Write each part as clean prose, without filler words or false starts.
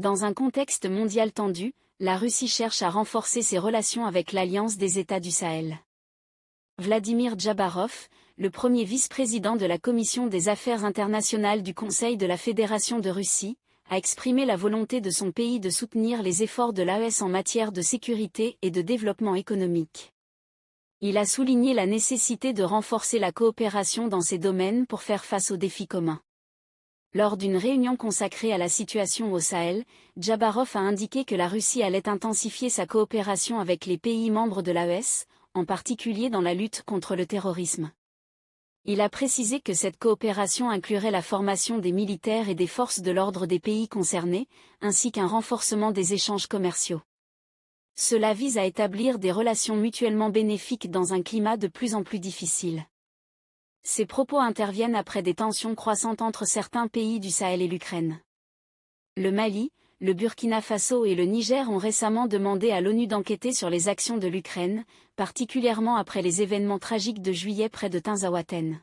Dans un contexte mondial tendu, la Russie cherche à renforcer ses relations avec l'Alliance des États du Sahel. Vladimir Djabarov, le premier vice-président de la Commission des Affaires internationales du Conseil de la Fédération de Russie, a exprimé la volonté de son pays de soutenir les efforts de l'AES en matière de sécurité et de développement économique. Il a souligné la nécessité de renforcer la coopération dans ces domaines pour faire face aux défis communs. Lors d'une réunion consacrée à la situation au Sahel, Djabarov a indiqué que la Russie allait intensifier sa coopération avec les pays membres de l'AES, en particulier dans la lutte contre le terrorisme. Il a précisé que cette coopération inclurait la formation des militaires et des forces de l'ordre des pays concernés, ainsi qu'un renforcement des échanges commerciaux. Cela vise à établir des relations mutuellement bénéfiques dans un climat de plus en plus difficile. Ces propos interviennent après des tensions croissantes entre certains pays du Sahel et l'Ukraine. Le Mali, le Burkina Faso et le Niger ont récemment demandé à l'ONU d'enquêter sur les actions de l'Ukraine, particulièrement après les événements tragiques de juillet près de Tinzaouaten.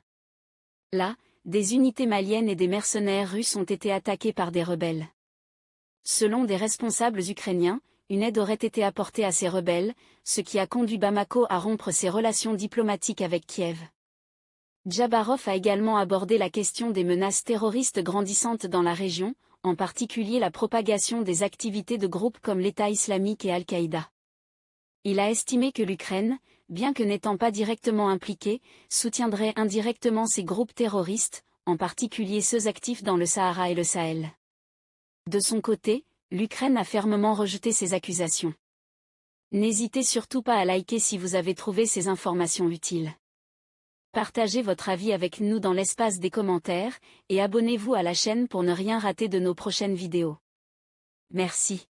Là, des unités maliennes et des mercenaires russes ont été attaqués par des rebelles. Selon des responsables ukrainiens, une aide aurait été apportée à ces rebelles, ce qui a conduit Bamako à rompre ses relations diplomatiques avec Kiev. Djabarov a également abordé la question des menaces terroristes grandissantes dans la région, en particulier la propagation des activités de groupes comme l'État islamique et Al-Qaïda. Il a estimé que l'Ukraine, bien que n'étant pas directement impliquée, soutiendrait indirectement ces groupes terroristes, en particulier ceux actifs dans le Sahara et le Sahel. De son côté, l'Ukraine a fermement rejeté ces accusations. N'hésitez surtout pas à liker si vous avez trouvé ces informations utiles. Partagez votre avis avec nous dans l'espace des commentaires, et abonnez-vous à la chaîne pour ne rien rater de nos prochaines vidéos. Merci.